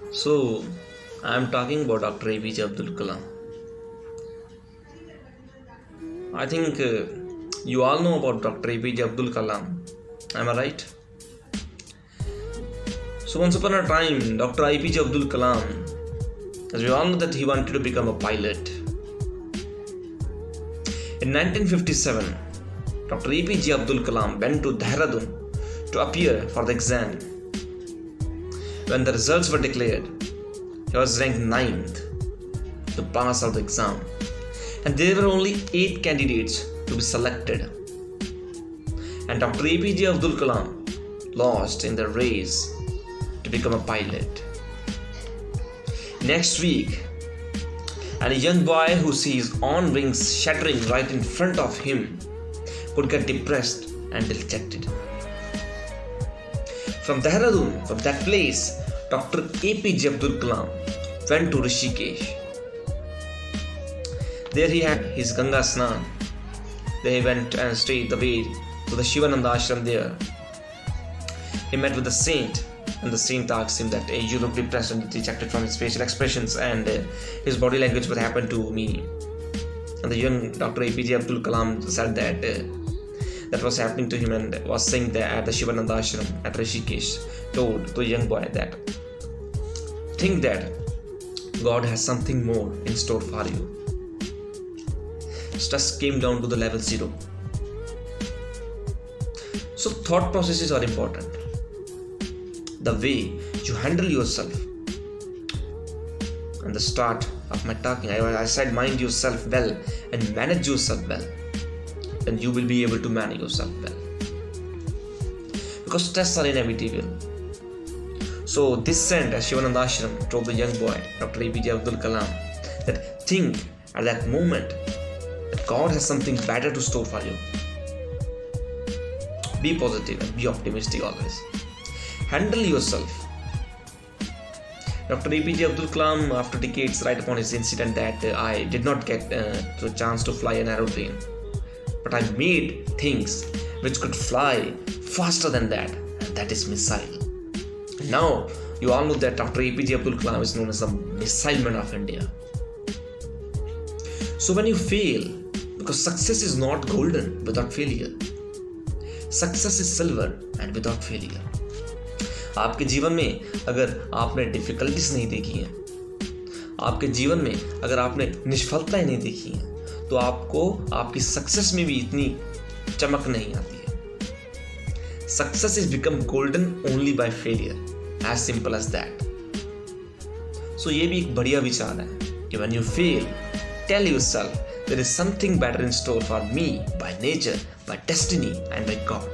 So, I am talking about Dr. APJ Abdul Kalam. I think you all know about Dr. APJ Abdul Kalam. Am I right? So, once upon a time, Dr. APJ Abdul Kalam, as we all know, that he wanted to become a pilot. In 1957, Dr. APJ Abdul Kalam went to Dehradun to appear for the exam. When the results were declared, he was ranked 9th to pass out the exam, and there were only 8 candidates to be selected. And Dr. APJ Abdul Kalam lost in the race to become a pilot. Next week, and a young boy who sees own wings shattering right in front of him could get depressed and dejected. From Dehradun, from that place, Dr. APJ Abdul Kalam went to Rishikesh. There he had his Ganga Snan. There he went and stayed the way to the Shivananda ashram there. He met with the saint, and the saint asked him that, "Hey, you look depressed and dejected from his facial expressions and his body language. What happened to me?" And the young Dr. APJ Abdul Kalam said that that was happening to him, and was saying that at the Shivananda ashram at Rishikesh, told to the young boy that, "Think that God has something more in store for you." Stress came down to the level 0. So thought processes are important. The way you handle yourself. And the start of my talking, I said mind yourself well and manage yourself well. Then you will be able to manage yourself well. Because stress are inevitable. So this saint at Shivananda ashram told the young boy, Dr. APJ Abdul Kalam, that think at that moment that God has something better to store for you. Be positive and be optimistic always. Handle yourself. Dr. APJ Abdul Kalam, after decades, write upon his incident that I did not get the chance to fly an aeroplane, but I made things which could fly faster than that, and that is missile. Now, you all know that Dr. APJ Abdul Kalam is known as the missile man of India. So when you fail, because success is not golden without failure. Success is silver and without failure. आपके जीवन में अगर आपने difficulties नहीं देखी हैं, आपके जीवन में अगर आपने निष्फलताएं नहीं देखी हैं, तो आपको आपकी सक्सेस में भी इतनी चमक नहीं आती है. Success is become golden only by failure, as simple as that. So ये भी एक बढ़िया विचार है कि when you fail, tell yourself there is something better in store for me by nature, by destiny and by God.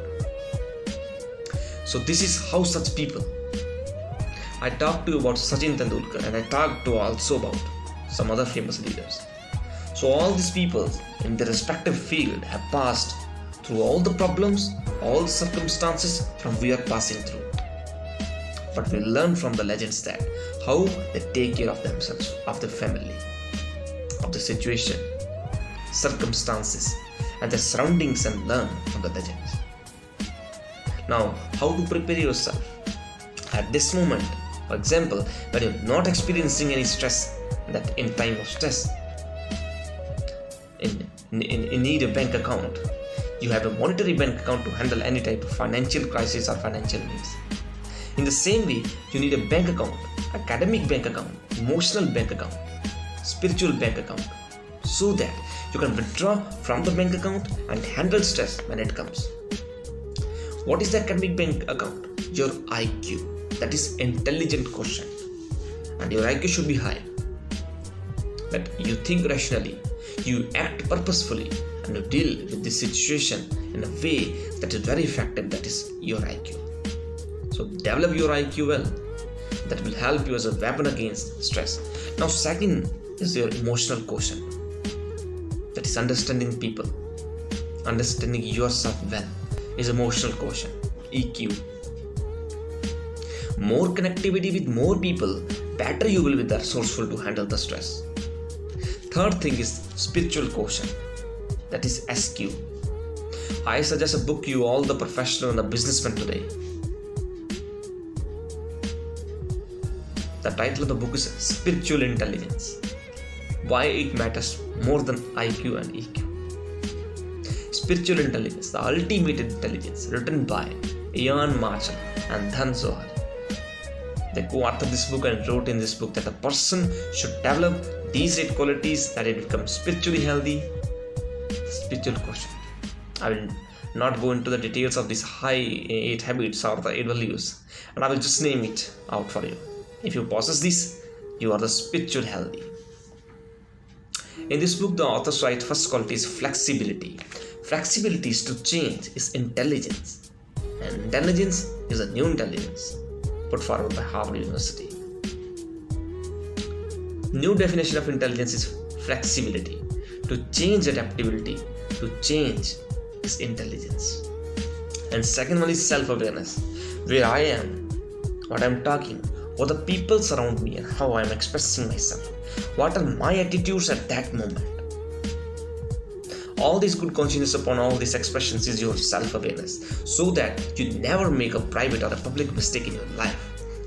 So this is how such people. I talked to you about Sachin Tendulkar, and I talked to also about some other famous leaders. So all these people in their respective field have passed through all the problems, all the circumstances from we are passing through. But we learn from the legends that how they take care of themselves, of their family, of the situation, circumstances and their surroundings, and learn from the legends. Now, how to prepare yourself at this moment? For example, when you're not experiencing any stress, that in time of stress, in need a bank account, you have a monetary bank account to handle any type of financial crisis or financial needs. In the same way, you need a bank account, academic bank account, emotional bank account, spiritual bank account, so that you can withdraw from the bank account and handle stress when it comes. What is the academic bank account? Your IQ, that is intelligent quotient, and your IQ should be high. That you think rationally, you act purposefully, and you deal with this situation in a way that is very effective. That is your IQ. So develop your IQ well. That will help you as a weapon against stress. Now, second is your emotional quotient. That is understanding people, understanding yourself well, is emotional quotient, EQ. More connectivity with more people, better you will be resourceful to handle the stress. Third thing is spiritual quotient, that is SQ. I suggest a book you all the professional and the businessmen today. The title of the book is Spiritual Intelligence. Why it matters more than IQ and EQ. Spiritual Intelligence, the Ultimate Intelligence, written by Ian Marshall and Dhan Zohar. They co-authored this book and wrote in this book that a person should develop these 8 qualities that it becomes spiritually healthy. Spiritual quotient. I will not go into the details of these 8 habits or the 8 values, and I will just name it out for you. If you possess this, you are the spiritual healthy. In this book, the authors write first quality is flexibility. Flexibility is to change is intelligence, and intelligence is a new intelligence put forward by Harvard University. New definition of intelligence is flexibility. To change, adaptability. To change is intelligence. And second one is self-awareness, where I am, what I am talking, what the people surround me, and how I am expressing myself. What are my attitudes at that moment? All this good consciousness upon all these expressions is your self-awareness, so that you never make a private or a public mistake in your life.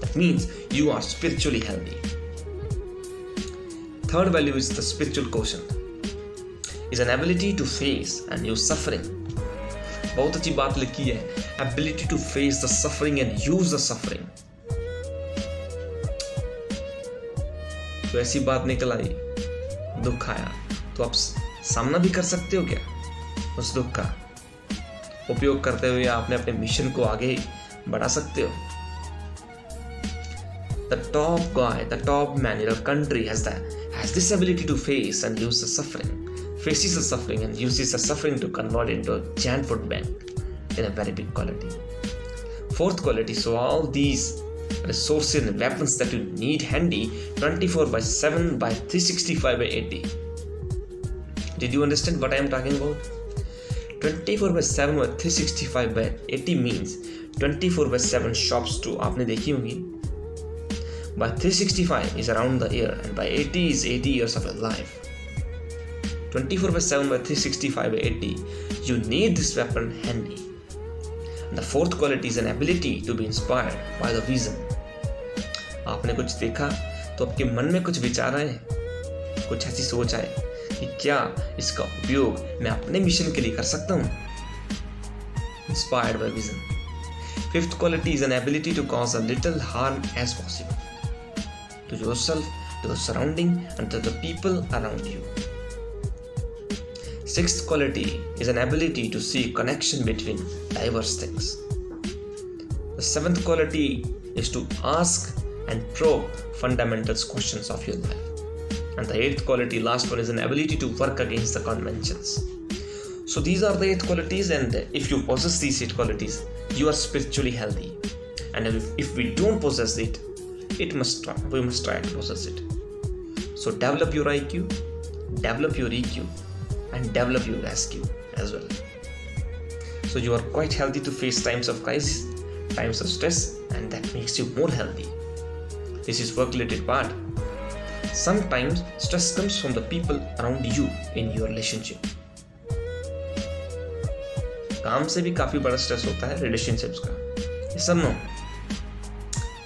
That means you are spiritually healthy. Third value is the spiritual quotient. Is an ability to face and use suffering. बहुत अच्छी बात लिखी है, ability to face the suffering and use the suffering. तो ऐसी बात निकल आई, दुख आया, तो आप सामना भी कर सकते हो क्या उस दुख का? उपयोग करते हुए आपने अपने मिशन को आगे बढ़ा सकते हो. The top guy, the top man in a country has this ability to face and use the suffering. Faces the suffering and uses the suffering to convert into a giant food bank in a very big quality. Fourth quality, so all these resources and weapons that you need handy 24/7 by 365 by 80. Did you understand what I am talking about? 24/7 by 365 by 80 means 24/7 shops too. आपने देखी होंगी. By 365 is around the year, and by 80 is 80 years of your life. 24/7 by 365 by 80, you need this weapon handy. And the fourth quality is an ability to be inspired by the vision. आपने कुछ देखा तो आपके मन में कुछ विचार आए, कुछ ऐसी सोच आए कि क्या इसका उपयोग मैं अपने मिशन के लिए कर सकता हूँ. Inspired by vision. Fifth quality is an ability to cause a little harm as possible to yourself, to the surrounding, and to the people around you. Sixth quality is an ability to see connection between diverse things. The seventh quality is to ask and probe fundamental questions of your life. And the eighth quality, last one, is an ability to work against the conventions. So these are the 8 qualities, and if you possess these 8 qualities, you are spiritually healthy. And if we don't possess it, we must try to possess it. So develop your IQ, develop your EQ, and develop your SQ as well. So you are quite healthy to face times of crisis, times of stress, and that makes you more healthy. This is work-related part. Sometimes stress comes from the people around you in your relationship. काम से भी काफी बड़ा stress होता है relationships का. ये सब नो,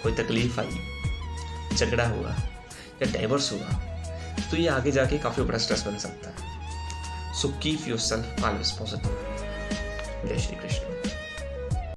कोई तकलीफ आई, झगड़ा हुआ या डाइवोर्स हुआ, तो ये आगे जाके काफी बड़ा स्ट्रेस बन सकता है. So keep yourself always positive. जय श्री कृष्ण.